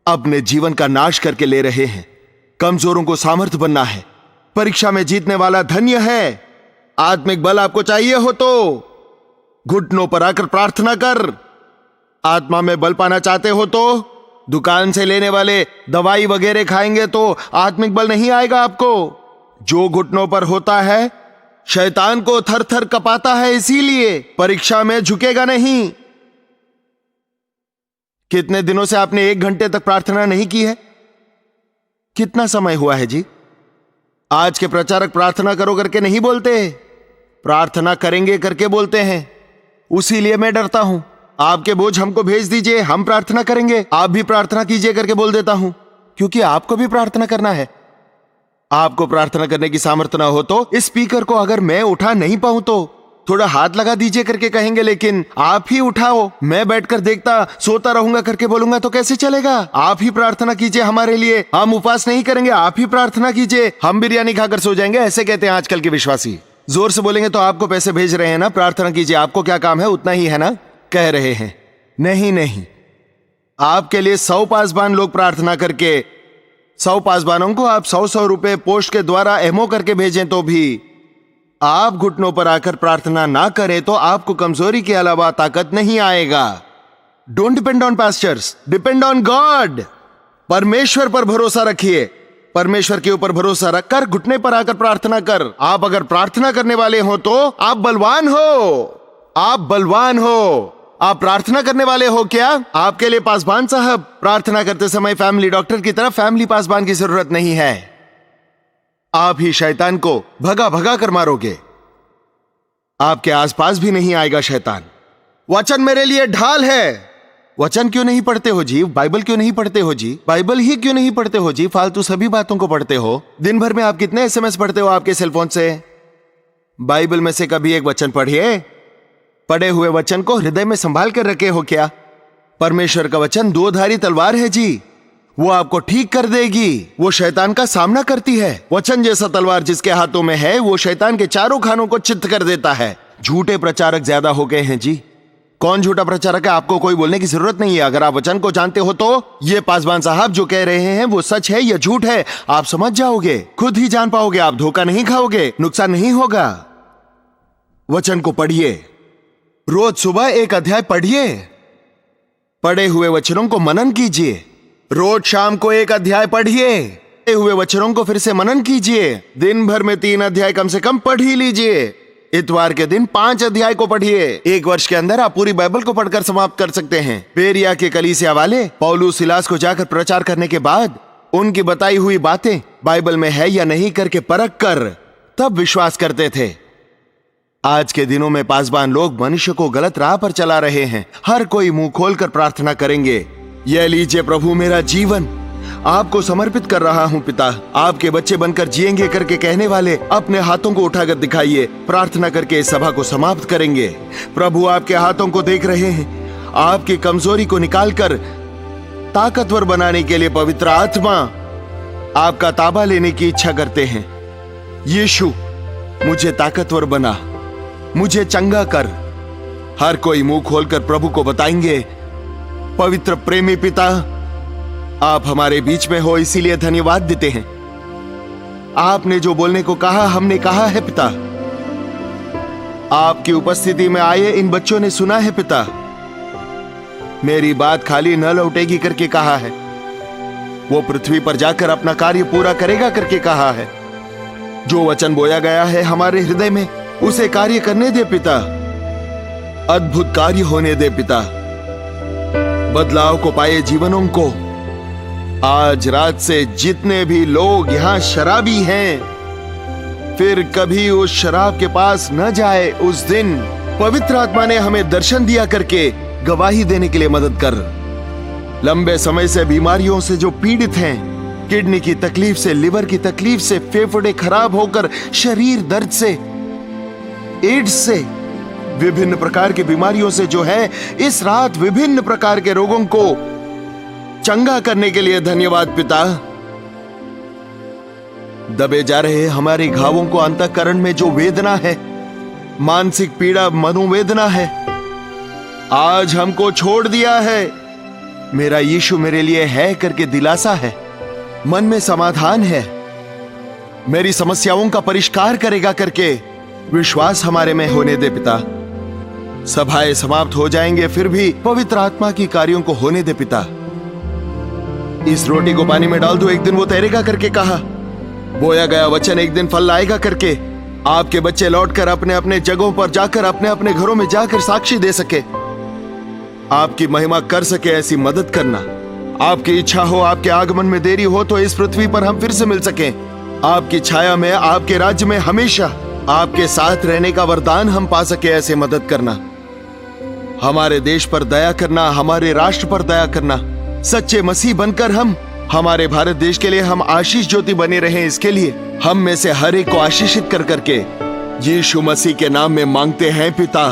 अपने जीवन का नाश करके ले रहे हैं। कमजोरों को सामर्थ्य बनना है, परीक्षा में जीतने वाला धन्य है। आत्मिक बल आपको चाहिए हो तो घुटनों पर आकर प्रार्थना कर। आत्मा में बल पाना चाहते हो तो दुकान से लेने वाले दवाई वगैरह खाएंगे तो आत्मिक बल नहीं आएगा आपको। जो घुटनों पर होता है शैतान को थर थर कपाता है, इसीलिए परीक्षा में झुकेगा नहीं। कितने दिनों से आपने 1 घंटे तक प्रार्थना नहीं की है? कितना समय हुआ है जी? आज के प्रचारक प्रार्थना करो करके नहीं बोलते, प्रार्थना करेंगे करके बोलते हैं। उसीलिए मैं डरता हूं। आपके बोझ हमको भेज दीजिए, हम प्रार्थना करेंगे। आप भी प्रार्थना कीजिए करके बोल देता हूं, क्योंकि आपको भी प्रार्थना करना है। आपको प्रार्थना करने की सामर्थ्य ना हो तो इस स्पीकर को अगर मैं उठा नहीं पाऊं तो थोड़ा हाथ लगा दीजिए करके कहेंगे, लेकिन आप ही उठाओ। मैं बैठकर देखता सोता रहूंगा करके बोलूंगा तो कैसे चलेगा? आप ही प्रार्थना कीजिए हमारे लिए, हम उपवास नहीं करेंगे। आप ही प्रार्थना कीजिए, हम बिरयानी खाकर सो जाएंगे, ऐसे कहते हैं आजकल के विश्वासी। जोर से बोलेंगे तो आपको पैसे भेज रहे हैं ना, प्रार्थना कीजिए, आपको क्या काम है, उतना ही है ना, कह रहे हैं। नहीं नहीं, आपके लिए 100 पासबान लोग प्रार्थना करके 100 पासबानों को आप 100 रुपए पोस्ट के द्वारा एमओ करके भेजें तो भी आप घुटनों पर आकर प्रार्थना ना करें तो आपको कमजोरी के अलावा ताकत नहीं आएगा। Don't depend on pastors, depend on God. परमेश्वर पर भरोसा रखिए। परमेश्वर के ऊपर भरोसा रखकर घुटने पर आकर प्रार्थना कर। आप अगर प्रार्थना करने वाले हो तो आप बलवान हो। आप बलवान हो। आप प्रार्थना करने वाले हो क्या? आपके लिए पासबान साहब प्रार्थना करते समय फैमिली डॉक्टर की तरफ फैमिली पासबान की जरूरत नहीं है। आप ही शैतान को भगा भगा कर मारोगे। आपके आसपास भी नहीं आएगा शैतान। वचन मेरे लिए ढाल है। वचन क्यों नहीं पढ़ते हो जी? बाइबल क्यों नहीं पढ़ते हो जी? बाइबल ही क्यों नहीं पढ़ते हो जी? फालतू सभी बातों को पढ़ते हो। दिन भर में आप कितने एसएमएस पढ़ते हो आपके सेलफोन से? बाइबल में से कभी एक वचन पढ़िए। पढ़े हुए वचन को हृदय में संभाल कर रखे हो क्या? परमेश्वर का वचन 2-धारी तलवार है जी, वो आपको ठीक कर देगी। वो शैतान का सामना करती है। वचन जैसा तलवार जिसके हाथों में है वो शैतान के चारों खानों को चित्त कर देता है। झूठे प्रचारक ज्यादा हो गए हैं जी। कौन झूठा प्रचारक है आपको कोई बोलने की जरूरत नहीं है। अगर आप वचन को जानते हो तो ये पासवान साहब जो कह रहे हैं वो सच है या झूठ है आप समझ जाओगे, खुद ही जान पाओगे। आप धोखा नहीं खाओगे, नुकसान नहीं होगा। वचन को पढ़िए, रोज सुबह 1 अध्याय पढ़िए। पढ़े हुए वचनों को मनन कीजिए। रोज शाम को 1 अध्याय पढ़िए। पढ़े हुए वचनों को फिर से मनन कीजिए। दिन भर में 3 अध्याय कम से कम पढ़ ही लीजिए। इतवार के दिन 5 अध्याय को पढ़िए। 1 वर्ष के अंदर आप पूरी बाइबल को पढ़कर समाप्त कर सकते हैं। बेरिया के कलीसिया वाले पौलुस सिलास को जाकर प्रचार करने के बाद उनकी बताई हुई बातें बाइबल में है या नहीं करके परख कर तब विश्वास करते थे। आज के दिनों में पासबान लोग मनुष्य को गलत राह पर चला रहे हैं। हर कोई मुंह खोलकर प्रार्थना करेंगे, यह लीजिए प्रभु मेरा जीवन आपको समर्पित कर रहा हूं पिता। आपके बच्चे बनकर जिएंगे करके कहने वाले अपने हाथों को उठाकर दिखाइए। प्रार्थना करके इस सभा को समाप्त करेंगे। प्रभु आपके हाथों को देख रहे हैं। आपकी कमजोरी को निकालकर ताकतवर बनाने के लिए पवित्र आत्मा आपका ताबा लेने की इच्छा करते हैं। यीशु मुझे ताकतवर बना, मुझे चंगा कर। हर कोई मुंह खोलकर प्रभु को बताएंगे, पवित्र प्रेमी पिता आप हमारे बीच में हो इसीलिए धन्यवाद देते हैं। आपने जो बोलने को कहा हमने कहा है पिता। आपकी उपस्थिति में आए इन बच्चों ने सुना है पिता। मेरी बात खाली न लौटेगी करके कहा है। वो पृथ्वी पर जाकर अपना कार्य पूरा करेगा करके कहा है। जो वचन बोया गया है हमारे हृदय में उसे कार्य करने दे पिता। अद्भुत कार्य होने दे पिता। बदलाव को पाए जीवनों को आज रात से जितने भी लोग यहां शराबी हैं फिर कभी उस शराब के पास न जाए। उस दिन पवित्र आत्मा ने हमें दर्शन दिया करके गवाही देने के लिए मदद कर। लंबे समय से बीमारियों से जो पीड़ित हैं, किडनी की तकलीफ से, लिवर की तकलीफ से, फेफड़े खराब होकर, शरीर दर्द से, एड्स से, विभिन्न प्रकार की बीमारियों से जो है, इस रात विभिन्न प्रकार के रोगों को चंगा करने के लिए धन्यवाद पिता। दबे जा रहे हमारे घावों को, अंतःकरण में जो वेदना है, मानसिक पीड़ा, मनोवेदना है, आज हमको छोड़ दिया है। मेरा यीशु मेरे लिए है करके दिलासा है, मन में समाधान है, मेरी समस्याओं का परिष्कार करेगा करके विश्वास हमारे में होने दे पिता। सभाएं समाप्त हो जाएंगे फिर भी पवित्र आत्मा की कार्यों को होने दे पिता। इस रोटी को पानी में डाल दो, एक दिन वो तैरेगा करके कहा। बोया गया वचन एक दिन फल लाएगा करके आपके बच्चे लौटकर अपने अपने जगहों पर जाकर अपने अपने घरों में जाकर साक्षी दे सके, आपकी महिमा कर सके, ऐसी मदद करना। आपकी इच्छा हो, आपके आगमन में देरी हो तो इस पृथ्वी पर हम फिर से मिल सकें, आपकी छाया में, आपके राज्य में हमेशा आपके साथ रहने का वरदान हम पा सके, ऐसे मदद करना। हमारे देश पर दया करना, हमारे राष्ट्र पर दया करना। सच्चे मसीह बनकर हम हमारे भारत देश के लिए हम आशीष ज्योति बने रहें, इसके लिए हम में से हर एक को आशीषित कर करके यीशु मसीह के नाम में मांगते हैं पिता।